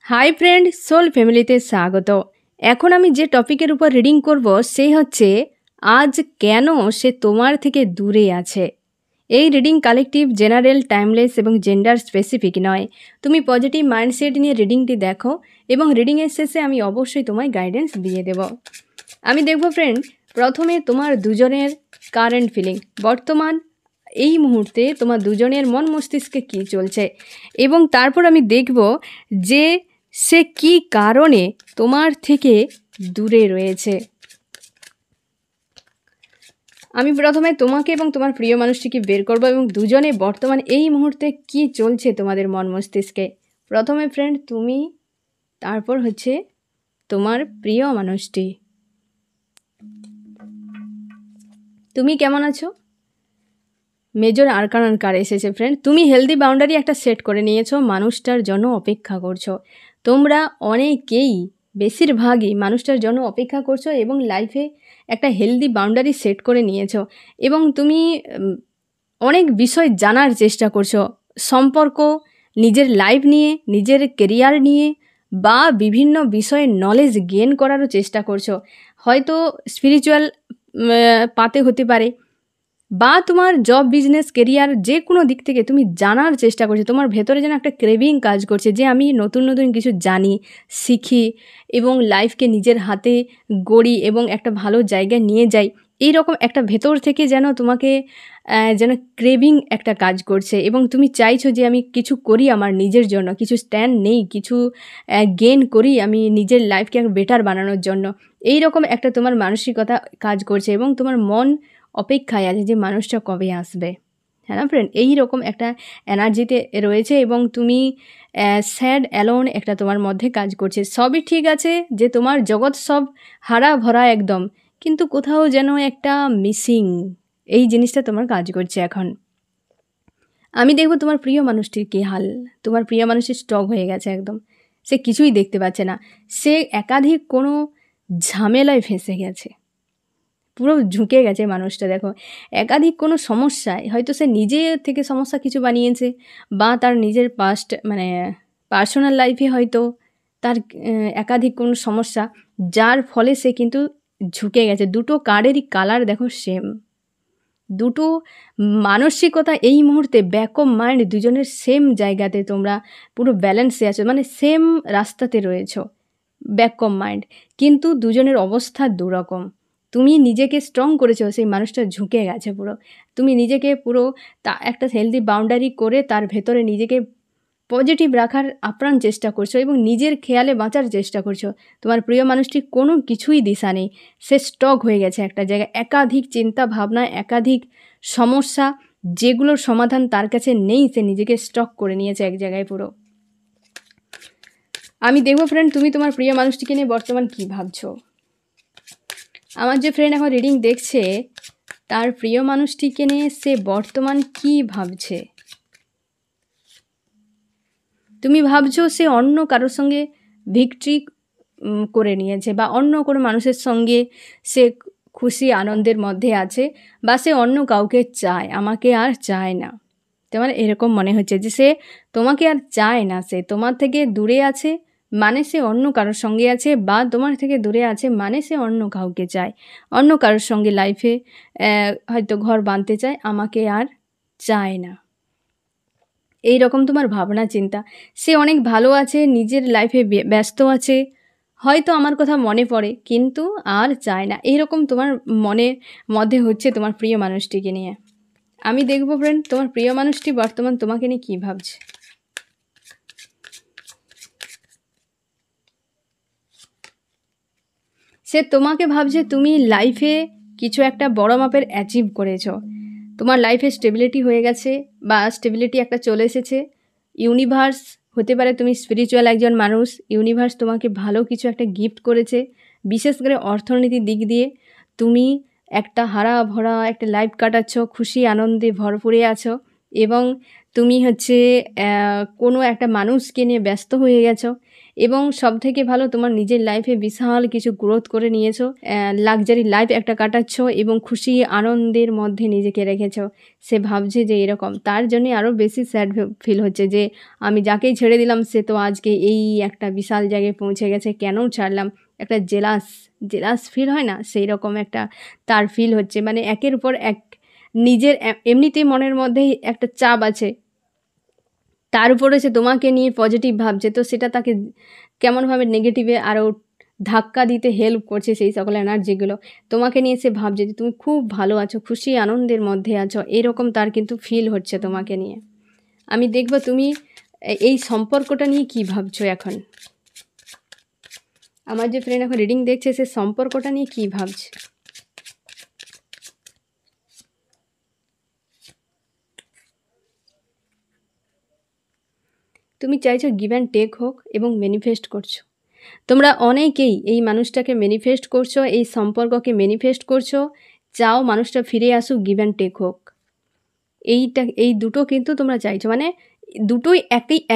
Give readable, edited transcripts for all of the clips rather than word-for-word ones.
Hi friend, soul ফ্যামিলিতে স্বাগত। এখন আমি যে টপিকের উপর রিডিং করব সেই হচ্ছে আজ কেন সে তোমার থেকে দূরে আছে। এই রিডিং কালেকটিভ, জেনারেল, টাইমলেস এবং জেন্ডার স্পেসিফিক নয়। তুমি পজিটিভ মাইন্ডসেট নিয়ে রিডিংটি দেখো এবং রিডিংয়ের শেষে আমি অবশ্যই তোমায় গাইডেন্স দিয়ে দেব। আমি দেখব ফ্রেন্ড, প্রথমে তোমার দুজনের কারেন্ট ফিলিং, বর্তমান এই মুহূর্তে তোমার দুজনের মন মস্তিষ্কে কী চলছে, এবং তারপর আমি দেখব যে সে কি কারণে তোমার থেকে দূরে রয়েছে। আমি প্রথমে তোমাকে এবং তোমার প্রিয় মানুষটিকে বের করব এবং দুজনে বর্তমান এই মুহূর্তে কি চলছে তোমাদের মন মস্তিষ্কে। প্রথমে ফ্রেন্ড তুমি, তারপর হচ্ছে তোমার প্রিয় মানুষটি। তুমি কেমন আছো? মেজর আরকান কার্ড এসেছে ফ্রেন্ড। তুমি হেলদি বাউন্ডারি একটা সেট করে নিয়েছো, মানুষটার জন্য অপেক্ষা করছো। তোমরা অনেকেই, বেশিরভাগই মানুষটার জন্য অপেক্ষা করছো এবং লাইফে একটা হেলদি বাউন্ডারি সেট করে নিয়েছো এবং তুমি অনেক বিষয় জানার চেষ্টা করছো, সম্পর্ক, নিজের লাইফ নিয়ে, নিজের কেরিয়ার নিয়ে, বা বিভিন্ন বিষয়ে নলেজ গেইন করারও চেষ্টা করছো। হয়তো স্পিরিচুয়াল পাতে হতে পারে, বা তোমার জব, বিজনেস, কেরিয়ার, যে কোনো দিক থেকে তুমি জানার চেষ্টা করছো। তোমার ভেতরে যেন একটা ক্রেভিং কাজ করছে যে আমি নতুন নতুন কিছু জানি, শিখি এবং লাইফকে নিজের হাতে গড়ি এবং একটা ভালো জায়গায় নিয়ে যাই। এই রকম একটা ভেতর থেকে যেন তোমাকে যেন ক্রেভিং একটা কাজ করছে এবং তুমি চাইছো যে আমি কিছু করি আমার নিজের জন্য, কিছু স্ট্যান্ড নেই, কিছু গেইন করি আমি নিজের লাইফকে বেটার বানানোর জন্য। এই রকম একটা তোমার মানসিকতা কাজ করছে এবং তোমার মন অপেক্ষায় আছে যে মানুষটা কবে আসবে। হ্যাঁ না ফ্রেন্ড, এই রকম একটা এনার্জিতে রয়েছে এবং তুমি স্যাড, অ্যালোন একটা তোমার মধ্যে কাজ করছে। সবই ঠিক আছে, যে তোমার জগৎ সব হারা ভরা একদম, কিন্তু কোথাও যেন একটা মিসিং, এই জিনিসটা তোমার কাজ করছে এখন। আমি দেখব তোমার প্রিয় মানুষটির কী হাল। তোমার প্রিয় মানুষটি স্টক হয়ে গেছে একদম, সে কিছুই দেখতে পাচ্ছে না। সে একাধিক কোনো ঝামেলায় ফেঁসে গেছে, পুরো ঝুঁকে গেছে মানুষটা। দেখো, একাধিক কোনো সমস্যায়, হয়তো সে নিজে থেকে সমস্যা কিছু বানিয়েছে, বা তার নিজের পার্সোনাল লাইফে হয়তো তার একাধিক কোনো সমস্যা, যার ফলে সে কিন্তু ঝুঁকে গেছে। দুটো কার্ডেরই কালার দেখো সেম, দুটো মানসিকতা এই মুহূর্তে, ব্যাক অফ মাইন্ড দুজনের সেম জায়গাতে, তোমরা পুরো ব্যালেন্সে আছো, মানে সেম রাস্তাতে রয়েছো, ব্যাক অফ মাইন্ড, কিন্তু দুজনের অবস্থা দুরকম। তুমি নিজেকে স্ট্রং করেছো, সেই মানুষটা ঝুঁকে গেছে পুরো। তুমি নিজেকে পুরো একটা হেলদি বাউন্ডারি করে তার ভেতরে নিজেকে পজিটিভ রাখার আপ্রাণ চেষ্টা করছো এবং নিজের খেয়ালে বাঁচার চেষ্টা করছো। তোমার প্রিয় মানুষটি কোনো কিছুই দিশা নেই, সে স্টক হয়ে গেছে একটা জায়গায়। একাধিক চিন্তা ভাবনা, একাধিক সমস্যা, যেগুলোর সমাধান তার কাছে নেই, সে নিজেকে স্টক করে নিয়েছে এক জায়গায় পুরো। আমি দেখব ফ্রেন্ড, তুমি তোমার প্রিয় মানুষটিকে নিয়ে বর্তমান কী ভাবছো। আমার যে ফ্রেন্ড এখন রিডিং দেখছে, তার প্রিয় মানুষটিকে নিয়ে সে বর্তমান কী ভাবছে। তুমি ভাবছো সে অন্য কারোর সঙ্গে ভিক্টরি করে নিয়েছে, বা অন্য কোনো মানুষের সঙ্গে সে খুশি আনন্দের মধ্যে আছে, বা সে অন্য কাউকে চায়, আমাকে আর চায় না। তোমার এরকম মনে হচ্ছে যে সে তোমাকে আর চায় না, সে তোমার থেকে দূরে আছে, মানে সে অন্য কারোর সঙ্গে আছে, বা তোমার থেকে দূরে আছে মানে সে অন্য কাউকে চায়, অন্য কারোর সঙ্গে লাইফে হয়তো ঘর বাঁধতে চায়, আমাকে আর চায় না। এই রকম তোমার ভাবনা চিন্তা। সে অনেক ভালো আছে, নিজের লাইফে ব্যস্ত আছে, হয়তো আমার কথা মনে পড়ে কিন্তু আর চায় না। এইরকম তোমার মনের মধ্যে হচ্ছে তোমার প্রিয় মানুষটিকে নিয়ে। আমি দেখব ফ্রেন্ড, তোমার প্রিয় মানুষটি বর্তমান তোমাকে নিয়ে কী ভাবছে। সে তোমাকে ভাবছে তুমি লাইফে কিছু একটা বড় মাপের অ্যাচিভ করেছো, তোমার লাইফে স্টেবিলিটি হয়ে গেছে, বা স্টেবিলিটি একটা চলে এসেছে। ইউনিভার্স, হতে পারে তুমি স্পিরিচুয়াল একজন মানুষ, ইউনিভার্স তোমাকে ভালো কিছু একটা গিফট করেছে, বিশেষ করে অর্থনীতির দিক দিয়ে তুমি একটা হারা ভরা একটা লাইফ কাটাচ্ছ, খুশি আনন্দে ভরপুরে আছো এবং তুমি হচ্ছে কোনো একটা মানুষকে নিয়ে ব্যস্ত হয়ে গেছো, এবং সবথেকে ভালো তোমার নিজের লাইফে বিশাল কিছু গ্রোথ করে নিয়েছো, লাক্সারি লাইফ একটা কাটাচ্ছ এবং খুশি আনন্দের মধ্যে নিজেকে রেখেছো। সে ভাবছে যে এরকম, তার জন্যে আরও বেশি স্যাড ফিল হচ্ছে যে আমি যাকেই ছেড়ে দিলাম সে তো আজকে এই একটা বিশাল জায়গায় পৌঁছে গেছে, কেন ছাড়লাম? একটা জেলাস ফিল হয় না, সেই রকম একটা তার ফিল হচ্ছে। মানে একের উপর এক নিজের এমনিতেই মনের মধ্যেই একটা চাপ আছে, তার উপরে সে তোমাকে নিয়ে পজিটিভ ভাবছে, তো সেটা তাকে কেমনভাবে নেগেটিভে আরও ধাক্কা দিতে হেল্প করছে। সেই সকল এনার্জিগুলো তোমাকে নিয়ে সে ভাবছে যে তুমি খুব ভালো আছো, খুশি আনন্দের মধ্যে আছো, এরকম তার কিন্তু ফিল হচ্ছে তোমাকে নিয়ে। আমি দেখব তুমি এই সম্পর্কটা নিয়ে কি ভাবছো এখন। আমার যে ফ্রেন্ড এখন রিডিং দেখছে সে সম্পর্কটা নিয়ে কি ভাবছে। তুমি চাইছো গিভ অ্যান্ড টেক হোক এবং ম্যানিফেস্ট করছো। তোমরা অনেকেই এই মানুষটাকে ম্যানিফেস্ট করছো, এই সম্পর্ককে ম্যানিফেস্ট করছো, চাও মানুষটা ফিরে আসুক, গিভ অ্যান্ড টেক হোক। এই দুটো কিন্তু তোমরা চাইছো, মানে দুটোই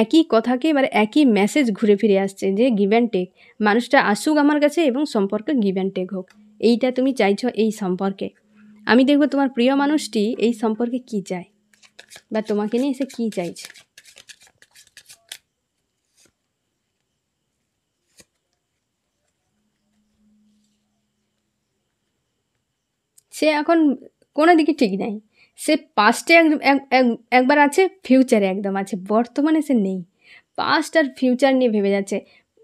একই কথাকে এবার একই মেসেজ ঘুরে ফিরে আসছে যে গিভ অ্যান্ড টেক, মানুষটা আসুক আমার কাছে এবং সম্পর্কে গিভ অ্যান্ড টেক হোক, এইটা তুমি চাইছো এই সম্পর্কে। আমি দেখব তোমার প্রিয় মানুষটি এই সম্পর্কে কি চায় বা তোমাকে নিয়ে এসে কি চাইছে। সে এখন কোনো দিকে ঠিক নাই, সে পাস্টে একবার আছে, ফিউচারে একদম আছে, বর্তমানে সে নেই। পাস্ট আর ফিউচার নিয়ে ভেবে যাচ্ছে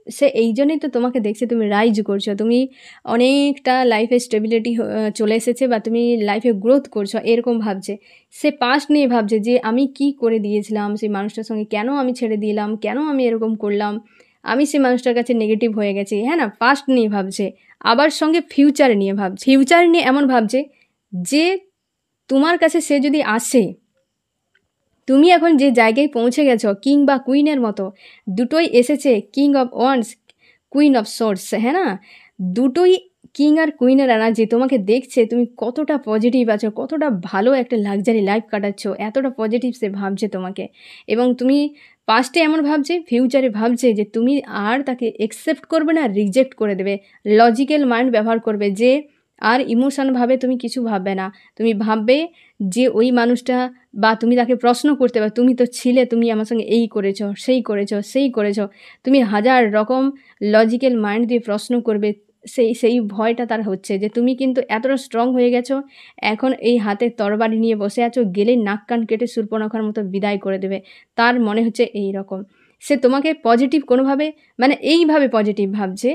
সে। এই জন্যই তো তোমাকে দেখছে তুমি রাইজ করছো, তুমি অনেকটা লাইফে স্টেবিলিটি চলে এসেছে বা তুমি লাইফে গ্রোথ করছো, এরকম ভাবছে। সে পাস্ট নিয়ে ভাবছে যে আমি কি করে দিয়েছিলাম সেই মানুষটার সঙ্গে, কেন আমি ছেড়ে দিলাম, কেন আমি এরকম করলাম, আমি সেই মানুষটার কাছে নেগেটিভ হয়ে গেছি, হ্যাঁ না। পাস্ট নিয়ে ভাবছে, আবার সঙ্গে ফিউচার নিয়ে ভাবছে। ফিউচার নিয়ে এমন ভাবছে যে তোমার কাছে সে যদি আসে, তুমি এখন যে জায়গায় পৌঁছে গেছো কিং বা কুইনের মতো, দুটোই এসেছে, king of wands, queen of swords, হ্যাঁ না। দুটোই কিং আর কুইনের এনার্জি তোমাকে দেখছে, তুমি কতটা পজিটিভ আছো, কতটা ভালো একটা লাক্সারি লাইফ কাটাচ্ছ, এতটা পজিটিভ সে ভাবছে তোমাকে। এবং তুমি পাস্টে এমন ভাবছে, ফিউচারে ভাবছে যে তুমি আর তাকে অ্যাকসেপ্ট করবে না, রিজেক্ট করে দেবে। লজিক্যাল মাইন্ড ব্যবহার করবে, যে আর ইমোশনভাবে তুমি কিছু ভাববে না। তুমি ভাববে যে ওই মানুষটা, বা তুমি তাকে প্রশ্ন করতে পারো, তুমি তো ছিলে, তুমি আমার সঙ্গে এই করেছো, সেই করেছো। তুমি হাজার রকম লজিক্যাল মাইন্ড দিয়ে প্রশ্ন করবে। সেই ভয়টা তার হচ্ছে যে তুমি কিন্তু এতটা স্ট্রং হয়ে গেছো, এখন এই হাতে তরবারি নিয়ে বসে আছো, গেলেই নাক কান কেটে শূর্পণখার মতো বিদায় করে দেবে। তার মনে হচ্ছে এই রকম। সে তোমাকে পজিটিভ কোনোভাবে, মানে এইভাবে পজিটিভ ভাবছে,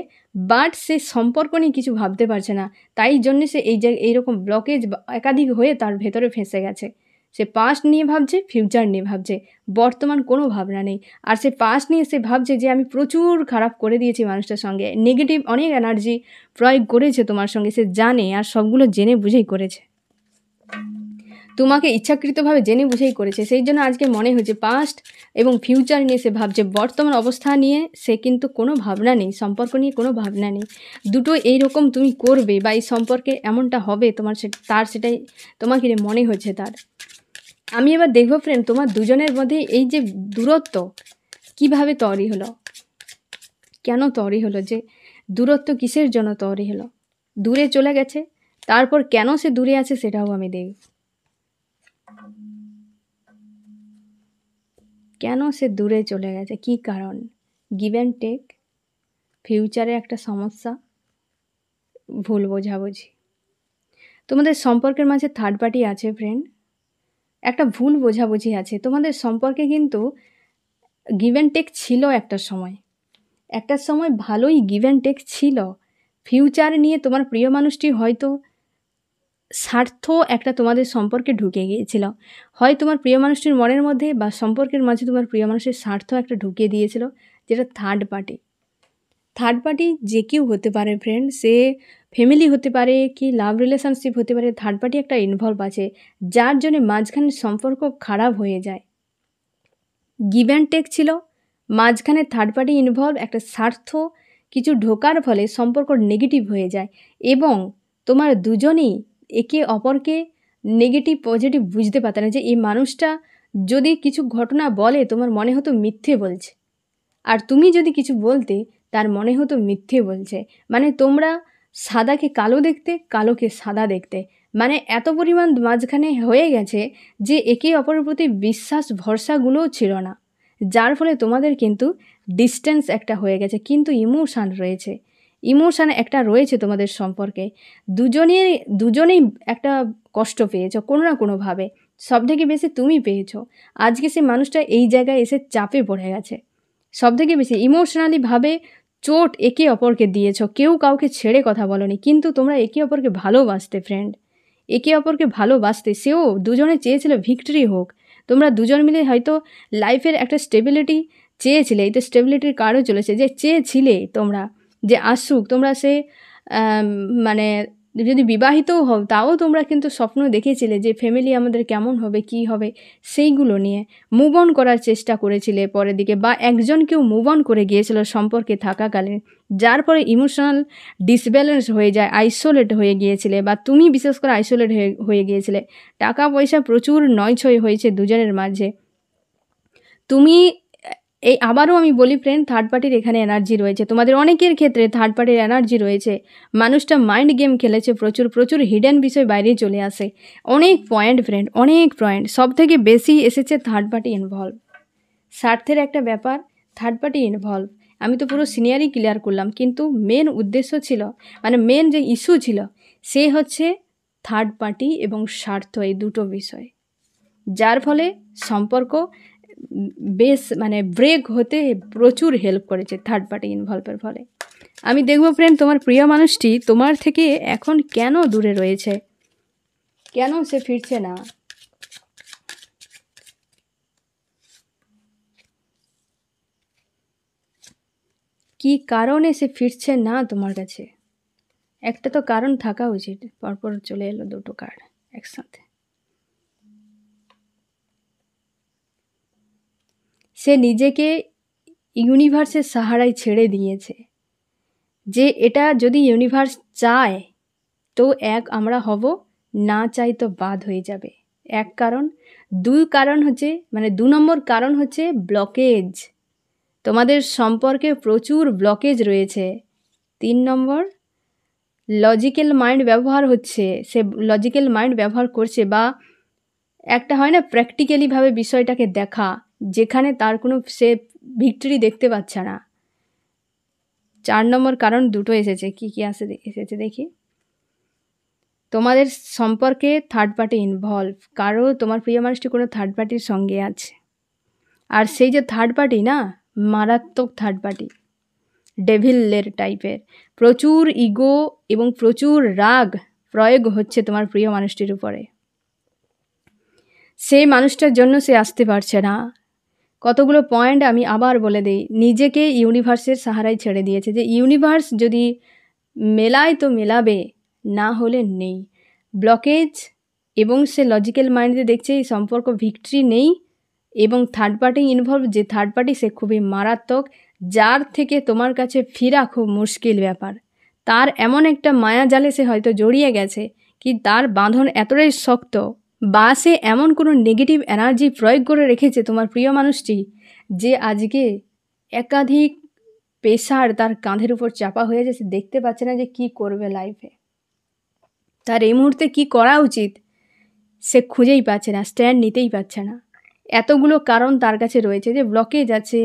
বাট সে সম্পর্ক নিয়ে কিছু ভাবতে পারছে না। তাই জন্যে সে এইরকম ব্লকেজ একাধিক হয়ে তার ভেতরে ফেঁসে গেছে। সে পাস্ট নিয়ে ভাবছে, ফিউচার নিয়ে ভাবছে, বর্তমান কোনো ভাবনা নেই। আর সে পাস্ট নিয়ে সে ভাবছে যে আমি প্রচুর খারাপ করে দিয়েছি মানুষটার সঙ্গে, নেগেটিভ অনেক এনার্জি প্রয়োগ করেছে তোমার সঙ্গে, সে জানে, আর সবগুলো জেনে বুঝেই করেছে, তোমাকে ইচ্ছাকৃতভাবে জেনে বুঝেই করেছে। সেই জন্য আজকে মনে হচ্ছে পাস্ট এবং ফিউচার নিয়ে সে ভাবছে, বর্তমান অবস্থা নিয়ে সে কিন্তু কোনো ভাবনা নেই, সম্পর্ক নিয়ে কোনো ভাবনা নেই। দুটো এইরকম তুমি করবে বা এই সম্পর্কে এমনটা হবে তোমার, তার সেটাই তোমাকে মনে হচ্ছে তার। আমি এবার দেখবো ফ্রেন্ড তোমার দুজনের মধ্যে এই যে দূরত্ব কিভাবে তৈরি হলো, কেন তৈরি হলো, যে দূরত্ব কিসের জন্য তৈরি হলো, দূরে চলে গেছে, তারপর কেন সে দূরে আছে সেটাও আমি দেখব। কেন সে দূরে চলে গেছে, কি কারণ, গিভ অ্যান্ড টেক, ফিউচারে একটা সমস্যা, ভুল বোঝাবুঝি। তোমাদের সম্পর্কের মাঝে থার্ড পার্টি আছে ফ্রেন্ড, একটা ভুল বোঝাবুঝি আছে তোমাদের সম্পর্কে। কিন্তু গিভ অ্যান্ড টেক ছিল একটা সময় ভালোই গিভ অ্যান্ড টেক ছিল। ফিউচার নিয়ে তোমার প্রিয় মানুষটি হয়তো স্বার্থ একটা তোমাদের সম্পর্কে ঢুকে গিয়েছিল, হয় তোমার প্রিয় মানুষটির মনের মধ্যে বা সম্পর্কের মাঝে তোমার প্রিয় মানুষের স্বার্থ একটা ঢুকিয়ে দিয়েছিল, যেটা থার্ড পার্টি যে কেউ হতে পারে ফ্রেন্ড, সে ফ্যামিলি হতে পারে কি লাভ রিলেশনশিপ হতে পারে, থার্ড পার্টি একটা ইনভলভ আছে, যার জন্য মাঝখানে সম্পর্ক খারাপ হয়ে যায়। গিভ অ্যান্ড টেক ছিল, মাঝখানে থার্ড পার্টি ইনভলভ, একটা স্বার্থ কিছু ঢোকার ফলে সম্পর্ক নেগেটিভ হয়ে যায়, এবং তোমার দুজনেই একে অপরকে নেগেটিভ পজিটিভ বুঝতে পারতে না, যে এই মানুষটা যদি কিছু ঘটনা বলে তোমার মনে হতো মিথ্যে বলছে, আর তুমি যদি কিছু বলতে তার মনে হতো মিথ্যে বলছে। মানে তোমরা সাদাকে কালো দেখতে, কালোকে সাদা দেখতে, মানে এত পরিমাণ মাঝখানে হয়ে গেছে যে একে অপরের প্রতি বিশ্বাস ভরসাগুলোও ছিল না, যার ফলে তোমাদের কিন্তু ডিস্টেন্স একটা হয়ে গেছে। কিন্তু ইমোশান রয়েছে, ইমোশান একটা রয়েছে তোমাদের সম্পর্কে। দুজনেই একটা কষ্ট পেয়েছো কোনো না কোনোভাবে, সব থেকে বেশি তুমি পেয়েছো। আজকে সে মানুষটা এই জায়গায় এসে চাপে পড়ে গেছে, সব থেকে বেশি ইমোশনালিভাবে চোট একে অপরকে দিয়েছ। কেউ কাউকে ছেড়ে কথা বলনি, কিন্তু তোমরা একে অপরকে ভালোবাসতে ফ্রেন্ড, একে অপরকে ভালোবাসতে। সেও দুজনে চেয়েছিল ভিক্টরি হোক, তোমরা দুজন মিলে হয়তো লাইফের একটা স্টেবিলিটি চেয়েছিলে। এই তো স্টেবিলিটির কার্ডও চলেছে, যে চেয়েছিলে তোমরা যে আসুক, তোমরা সে মানে যদি বিবাহিতও হও তাও তোমরা কিন্তু স্বপ্ন দেখেছিলে যে ফ্যামিলি আমাদের কেমন হবে, কি হবে, সেইগুলো নিয়ে মুভ অন করার চেষ্টা করেছিলে পরের দিকে, বা একজন কেউ মুভ অন করে গিয়েছিল সম্পর্কে থাকাকালীন, যার পরে ইমোশনাল ডিসব্যালেন্স হয়ে যায়, আইসোলেট হয়ে গিয়েছিলে, বা তুমি বিশেষ করে আইসোলেট হয়ে গিয়েছিলে। টাকা পয়সা প্রচুর নয়ছয় হয়েছে দুজনের মাঝে। তুমি এই আবারও আমি বলি ফ্রেন্ড, থার্ড পার্টির এখানে এনার্জি রয়েছে, তোমাদের অনেকের ক্ষেত্রে থার্ড পার্টির এনার্জি রয়েছে। মানুষটা মাইন্ড গেম খেলেছে, প্রচুর প্রচুর হিডেন বিষয় বাইরে চলে আসে। অনেক পয়েন্ট ফ্রেন্ড, অনেক পয়েন্ট, সব থেকে বেশি এসেছে থার্ড পার্টি ইনভলভ। স্বার্থের একটা ব্যাপার, থার্ড পার্টি ইনভলভ। আমি তো পুরো সিনিয়রই ক্লিয়ার করলাম, কিন্তু মেন উদ্দেশ্য ছিল, মানে মেন যে ইস্যু ছিল সে হচ্ছে থার্ড পার্টি এবং স্বার্থ, এই দুটো বিষয়, যার ফলে সম্পর্ক বেশ মানে ব্রেক হতে প্রচুর হেল্প করেছে থার্ড পার্টি ইনভলভের ফলে। আমি দেখব ফ্রেন্ড তোমার প্রিয় মানুষটি তোমার থেকে এখন কেন দূরে রয়েছে, কেন সে ফিরছে না। কি কারণে সে ফিরছে না তোমার কাছে, একটা তো কারণ থাকা উচিত। পরপর চলে এলো দুটো কার্ড একসাথে। সে নিজেকে ইউনিভার্সের সাহারায় ছেড়ে দিয়েছে, যে এটা যদি ইউনিভার্স চায় তো এক আমরা হব, না চাই তো বাদ হয়ে যাবে। এক কারণ। দুই কারণ হচ্ছে, মানে 2 নম্বর কারণ হচ্ছে ব্লকেজ, তোমাদের সম্পর্কে প্রচুর ব্লকেজ রয়েছে। 3 নম্বর লজিক্যাল মাইন্ড ব্যবহার হচ্ছে, সে লজিক্যাল মাইন্ড ব্যবহার করছে, বা একটা হয় না প্র্যাকটিক্যালিভাবে বিষয়টাকে দেখা, যেখানে তার কোনো সে ভিক্টরি দেখতে পাচ্ছে না। 4 নম্বর কারণ দুটো এসেছে, কি কি এসেছে দেখি। তোমাদের সম্পর্কে থার্ড পার্টি ইনভলভ, কারো তোমার প্রিয় মানুষটি কোনো থার্ড পার্টির সঙ্গে আছে, আর সেই যে থার্ড পার্টি না, মারাত্মক থার্ড পার্টি, ডেভিলের টাইপের। প্রচুর ইগো এবং প্রচুর রাগ প্রয়োগ হচ্ছে তোমার প্রিয় মানুষটির উপরে। সেই মানুষটার জন্য সে আসতে পারছে না। কতগুলো পয়েন্ট আমি আবার বলে দিই। নিজেকে ইউনিভার্সের সাহারায় ছেড়ে দিয়েছে, যে ইউনিভার্স যদি মেলায় তো মেলাবে, না হলে নেই। ব্লকেজ, এবং সে লজিক্যাল মাইন্ডে দেখছে এই সম্পর্ক ভিক্টরি নেই, এবং থার্ড পার্টি ইনভলভ, যে থার্ড পার্টি সে খুবই মারাত্মক, যার থেকে তোমার কাছে ফেরা খুব মুশকিল ব্যাপার। তার এমন একটা মায়া জালে সে হয়তো জড়িয়ে গেছে, কি তার বাঁধন এতটাই শক্ত, বা সে এমন কোনো নেগেটিভ এনার্জি প্রয়োগ করে রেখেছে তোমার প্রিয় মানুষটি, যে আজকে একাধিক প্রেশার তার কাঁধের উপর চাপা হয়ে যাচ্ছে, দেখতে পাচ্ছে না যে কি করবে লাইফে, তার এই মুহূর্তে কি করা উচিত সে খুঁজেই পাচ্ছে না, স্ট্যান্ড নিতেই পারছে না। এতগুলো কারণ তার কাছে রয়েছে, যে ব্লকেজ আছে,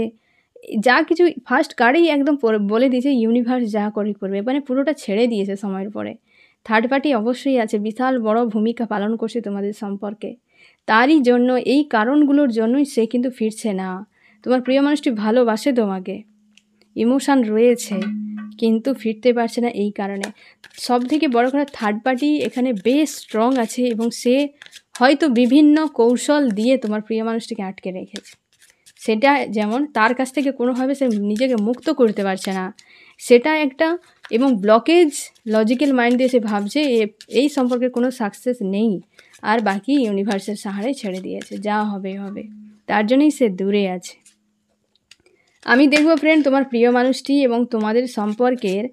যা কিছু ফার্স্ট কার্ডেই একদম বলে দিয়েছে ইউনিভার্স যা করে করবে, মানে পুরোটা ছেড়ে দিয়েছে সময়ের পরে। থার্ড পার্টি অবশ্যই আছে, বিশাল বড় ভূমিকা পালন করছে তোমাদের সম্পর্কে। তারই জন্য, এই কারণগুলোর জন্যই সে কিন্তু ফিরছে না। তোমার প্রিয় মানুষটি ভালোবাসে তোমাকে, ইমোশান রয়েছে, কিন্তু ফিরতে পারছে না এই কারণে। সব থেকে বড় কথা, থার্ড পার্টি এখানে বেশ স্ট্রং আছে, এবং সে হয়তো বিভিন্ন কৌশল দিয়ে তোমার প্রিয় মানুষটিকে আটকে রেখেছে। সেটা যেমন তার কাছ থেকে কোনোভাবে সে নিজেকে মুক্ত করতে পারছে না, সেটা একটা। এবং ব্লকেজ, লজিক্যাল মাইন্ড দিয়ে সে ভাবছে এই সম্পর্কে কোনো সাকসেস নেই, আর বাকি ইউনিভার্সের সাহারায় ছেড়ে দিয়েছে, যা হবে হবে, তার জন্যই সে দূরে আছে। আমি দেখব ফ্রেন্ড তোমার প্রিয় মানুষটি এবং তোমাদের সম্পর্কের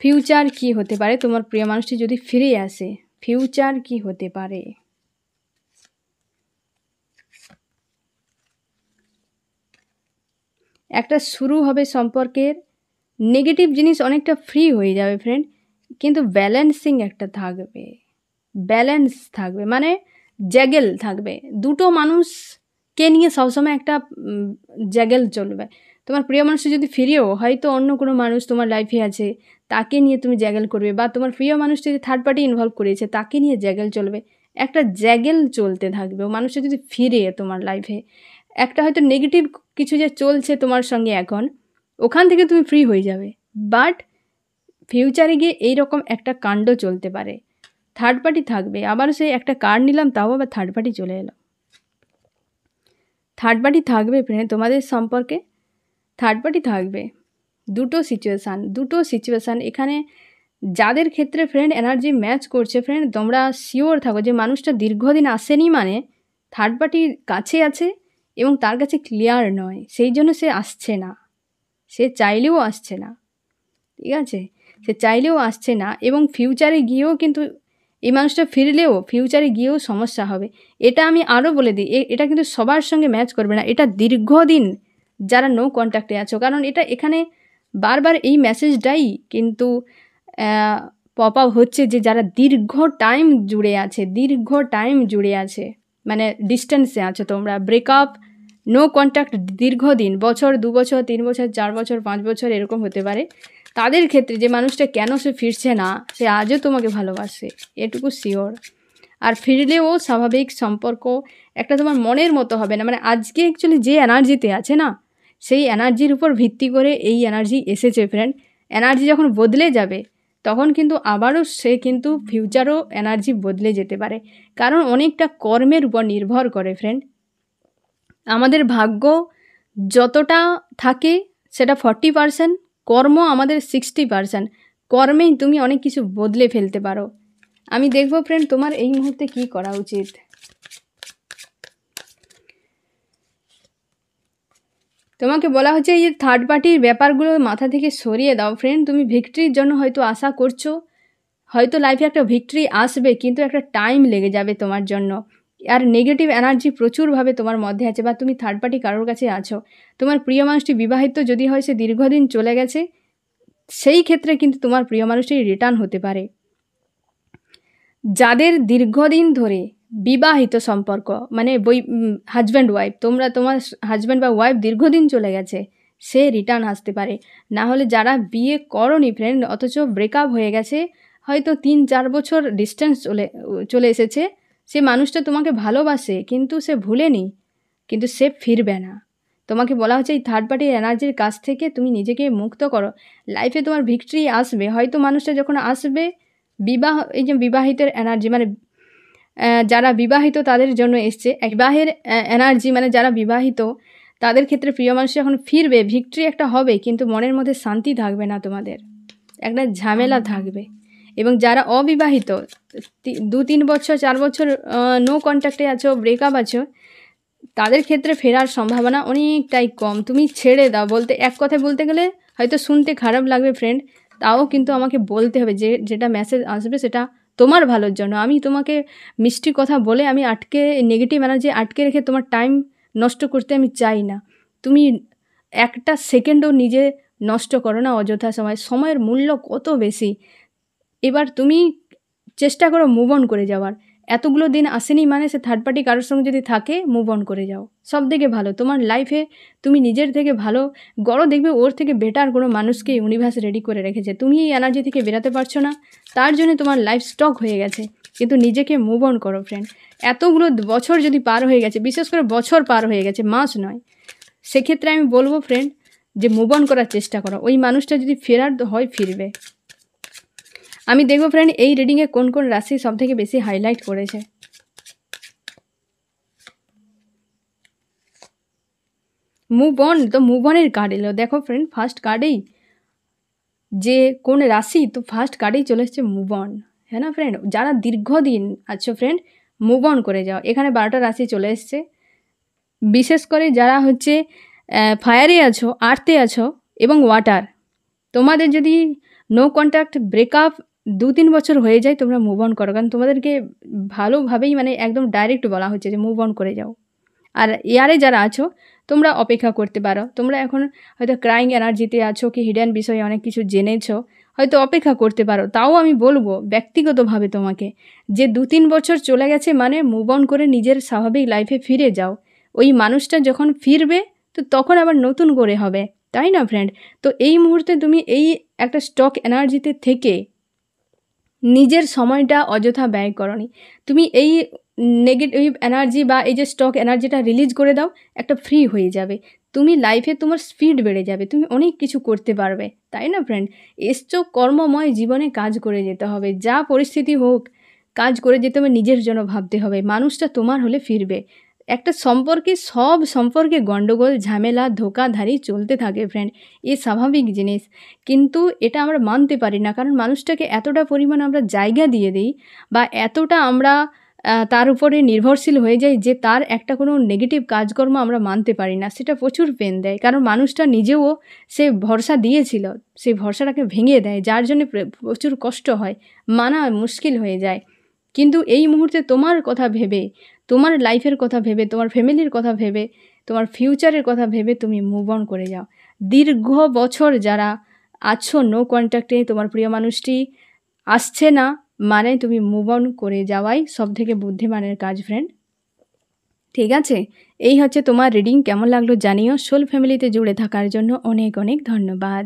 ফিউচার কি হতে পারে। তোমার প্রিয় মানুষটি যদি ফিরে আসে, ফিউচার কি হতে পারে। একটা শুরু হবে সম্পর্কের, নেগেটিভ জিনিস অনেকটা ফ্রি হয়ে যাবে ফ্রেন্ড, কিন্তু ব্যালেন্সিং একটা থাকবে, ব্যালেন্স থাকবে, মানে জ্যাগেল থাকবে। দুটো মানুষকে নিয়ে সবসময় একটা জ্যাগেল চলবে। তোমার প্রিয় মানুষটা যদি ফিরেও হয়তো অন্য কোনো মানুষ তোমার লাইফে আছে, তাকে নিয়ে তুমি জ্যাগেল করবে, বা তোমার প্রিয় মানুষটা যদি থার্ড পার্টি ইনভলভ করেছে তাকে নিয়ে জ্যাগেল চলবে। একটা জ্যাগেল চলতে থাকবে। ও মানুষটা যদি ফিরে তোমার লাইফে, একটা হয়তো নেগেটিভ কিছু যে চলছে তোমার সঙ্গে এখন, ওখান থেকে তুমি ফ্রি হয়ে যাবে। বাট ফিউচারে গিয়ে এইরকম একটা কাণ্ড চলতে পারে, থার্ড পার্টি থাকবে। আবার সেই একটা কার্ড নিলাম, তাও আবার থার্ড পার্টি চলে এলো। থার্ড পার্টি থাকবে ফ্রেন্ড তোমাদের সম্পর্কে, থার্ড পার্টি থাকবে। দুটো সিচুয়েশান এখানে যাদের ক্ষেত্রে ফ্রেন্ড এনার্জি ম্যাচ করছে, ফ্রেন্ড তোমরা শিওর থাকো যে মানুষটা দীর্ঘদিন আসেনি, মানে থার্ড পার্টির কাছে আছে এবং তার কাছে ক্লিয়ার নয়, সেই জন্য সে আসছে না, সে চাইলেও আসছে না, ঠিক আছে, সে চাইলেও আসছে না। এবং ফিউচারে গিয়েও কিন্তু এই মানুষটা ফিরলেও ফিউচারে গিয়েও সমস্যা হবে। এটা আমি আরও বলে দিই, এটা কিন্তু সবার সঙ্গে ম্যাচ করবে না, এটা দীর্ঘদিন যারা নো কন্ট্যাক্টে আছো, কারণ এটা এখানে বারবার এই মেসেজটাই কিন্তু পপ আপ হচ্ছে যে যারা দীর্ঘ টাইম জুড়ে আছে, মানে ডিস্টেন্সে আছো তোমরা, ব্রেকআপ, নো কন্ট্যাক্ট দীর্ঘদিন, বছর, 2 বছর, 3 বছর, 4 বছর, 5 বছর এরকম হতে পারে। তাদের ক্ষেত্রে যে মানুষটা কেন সে ফিরছে না, সে আজও তোমাকে ভালোবাসে, এটুকু শিওর। আর ফিরলেও স্বাভাবিক সম্পর্ক একটা তোমার মনের মতো হবে না, মানে আজকে অ্যাকচুয়ালি যে এনার্জিতে আছে না, সেই এনার্জির উপর ভিত্তি করে এই এনার্জি এসেছে ফ্রেন্ড। এনার্জি যখন বদলে যাবে তখন কিন্তু আবারও সে কিন্তু ফিউচারও এনার্জি বদলে যেতে পারে, কারণ অনেকটা কর্মের উপর নির্ভর করে ফ্রেন্ড। আমাদের ভাগ্য যতটা থাকে সেটা 40%, কর্ম আমাদের 60%। কর্মেই তুমি অনেক কিছু বদলে ফেলতে পারো। আমি দেখব ফ্রেন্ড তোমার এই মুহূর্তে কি করা উচিত। তোমাকে বলা হচ্ছে এই থার্ড পার্টির ব্যাপারগুলো মাথা থেকে সরিয়ে দাও ফ্রেন্ড। তুমি ভিক্টরির জন্য হয়তো আশা করছো, হয়তো লাইফে একটা ভিক্টরি আসবে, কিন্তু একটা টাইম লেগে যাবে তোমার জন্য। আর নেগেটিভ এনার্জি প্রচুরভাবে তোমার মধ্যে আছে, বা তুমি থার্ড পার্টি কারোর কাছে আছো। তোমার প্রিয় মানুষটি বিবাহিত যদি হয়, সে দীর্ঘদিন চলে গেছে, সেই ক্ষেত্রে কিন্তু তোমার প্রিয় মানুষটি রিটার্ন হতে পারে। যাদের দীর্ঘদিন ধরে বিবাহিত সম্পর্ক, মানে হাজব্যান্ড ওয়াইফ, তোমার হাজব্যান্ড বা ওয়াইফ দীর্ঘদিন চলে গেছে, সে রিটার্ন আসতে পারে। না হলে যারা বিয়ে করনি ফ্রেন্ড, অথচ ব্রেকআপ হয়ে গেছে, হয়তো 3-4 বছর ডিস্টেন্স চলে এসেছে, সে মানুষটা তোমাকে ভালোবাসে কিন্তু সে ভুলেনি, কিন্তু সে ফিরবে না। তোমাকে বলা হচ্ছে এই থার্ড পার্টির এনার্জির কাছ থেকে তুমি নিজেকে মুক্ত করো। লাইফে তোমার ভিক্টরি আসবে, হয়তো মানুষটা যখন আসবে, এই যে বিবাহিতের এনার্জি, মানে যারা বিবাহিত তাদের জন্য এসছে বিবাহের এনার্জি, মানে যারা বিবাহিত তাদের ক্ষেত্রে প্রিয় মানুষ যখন ফিরবে, ভিক্টরি একটা হবে, কিন্তু মনের মধ্যে শান্তি থাকবে না, তোমাদের একটা ঝামেলা থাকবে। এবং যারা অবিবাহিত, 2-3 বছর 4 বছর নো কন্ট্যাক্টে আছো, ব্রেকআপ আছো, তাদের ক্ষেত্রে ফেরার সম্ভাবনা অনেকটাই কম। তুমি ছেড়ে দাও। এক কথায় বলতে গেলে হয়তো শুনতে খারাপ লাগবে ফ্রেন্ড, তাও কিন্তু আমাকে বলতে হবে, যেটা মেসেজ আসবে সেটা তোমার ভালোর জন্য। আমি তোমাকে মিষ্টি কথা বলে আমি নেগেটিভ এনার্জি আটকে রেখে তোমার টাইম নষ্ট করতে আমি চাই না। তুমি একটা সেকেন্ডও নিজে নষ্ট করো না অযথা। সময়ের মূল্য কত বেশি। এবার তুমি চেষ্টা করো মুভ অন করে যাওয়ার। এতগুলো দিন আসেনি মানে সে থার্ড পার্টি কারোর সঙ্গে যদি থাকে, মুভ অন করে যাও, সব থেকে ভালো। তোমার লাইফে তুমি নিজের থেকে ভালো গড়ো, দেখবে ওর থেকে বেটার কোনো মানুষকে ইউনিভার্স রেডি করে রেখেছে। তুমি এই এনার্জি থেকে বেরাতে পারছো না, তার জন্য তোমার লাইফ স্টক হয়ে গেছে। কিন্তু নিজেকে মুভ অন করো ফ্রেন্ড। এতগুলো বছর যদি পার হয়ে গেছে, বিশেষ করে বছর পার হয়ে গেছে, মাস নয়, সেক্ষেত্রে আমি বলবো ফ্রেন্ড যে মুভ অন করার চেষ্টা করো। ওই মানুষটা যদি ফেরার হয়, ফিরবে। আমি দেখবো ফ্রেন্ড এই রিডিংয়ে কোন কোন রাশি সব থেকে বেশি হাইলাইট করেছে। মুভ অন, তো মুভ অনের কার্ড এলো। দেখো ফ্রেন্ড, ফার্স্ট কার্ডেই যে কোন রাশি, তো ফার্স্ট কার্ডেই চলে এসছে মুভ অন, হ্যাঁ না ফ্রেন্ড? যারা দীর্ঘদিন আছো ফ্রেন্ড, মুভ অন করে যাও। এখানে 12টা রাশি চলে এসছে। বিশেষ করে যারা হচ্ছে ফায়ারে আছো, আর্থে আছো এবং ওয়াটার, তোমাদের যদি নো কন্ট্যাক্ট, ব্রেকআপ 2-3 বছর হয়ে যায়, তোমরা মুভ অন করো, কারণ তোমাদেরকে ভালোভাবেই, মানে একদম ডাইরেক্ট বলা হচ্ছে যে মুভ অন করে যাও। আর এয়ারে যারা আছো তোমরা অপেক্ষা করতে পারো। তোমরা এখন হয়তো ক্রাইং এনার্জিতে আছো কি হিডেন বিষয়ে অনেক কিছু জেনেছো, হয়তো অপেক্ষা করতে পারো। তাও আমি বলবো ব্যক্তিগতভাবে তোমাকে যে 2-3 বছর চলে গেছে মানে মুভ অন করে নিজের স্বাভাবিক লাইফে ফিরে যাও। ওই মানুষটা যখন ফিরবে তো তখন আবার নতুন করে হবে, তাই না ফ্রেন্ড? তো এই মুহূর্তে তুমি এই একটা স্টক এনার্জিতে থেকে নিজের সময়টা অযথা ব্যয় করনি। তুমি এই নেগেটিভ এনার্জি বা এই যে স্টক এনার্জিটা রিলিজ করে দাও, একটা ফ্রি হয়ে যাবে। তুমি লাইফে তোমার স্পিড বেড়ে যাবে, তুমি অনেক কিছু করতে পারবে, তাই না ফ্রেন্ড? এসছো কর্মময় জীবনে কাজ করে যেতে হবে, যা পরিস্থিতি হোক কাজ করে যেতে হবে, নিজের জন্য ভাবতে হবে। মানুষটা তোমার হলে ফিরবে। একটা সম্পর্কে সব সম্পর্কে গণ্ডগোল ঝামেলা ধোঁকাধাড়ি চলতে থাকে ফ্রেন্ড, এ স্বাভাবিক জিনিস। কিন্তু এটা আমরা মানতে পারি না, কারণ মানুষটাকে এতটা পরিমাণ আমরা জায়গা দিয়ে দিই বা এতটা আমরা তার উপরে নির্ভরশীল হয়ে যাই যে তার একটা কোনো নেগেটিভ কাজকর্ম আমরা মানতে পারি না। সেটা প্রচুর পেন দেয়, কারণ মানুষটা নিজেও সে ভরসা দিয়েছিল, সেই ভরসাটাকে ভেঙে দেয়, যার জন্যে প্রচুর কষ্ট হয়, মানা মুশকিল হয়ে যায়। কিন্তু এই মুহূর্তে তোমার কথা ভেবে, তোমার লাইফের কথা ভেবে, তোমার ফ্যামিলির কথা ভেবে, তোমার ফিউচারের কথা ভেবে তুমি মুভ অন করে যাও। দীর্ঘ বছর যারা আছো নো কন্ট্যাক্টে, তোমার প্রিয় মানুষটি আসছে না, মানে তুমি মুভ অন করে যাওয়াই সবথেকে বুদ্ধিমানের কাজ ফ্রেন্ড। ঠিক আছে, এই হচ্ছে তোমার রিডিং। কেমন লাগলো জানিও। সোল ফ্যামিলিতে জুড়ে থাকার জন্য অনেক অনেক ধন্যবাদ।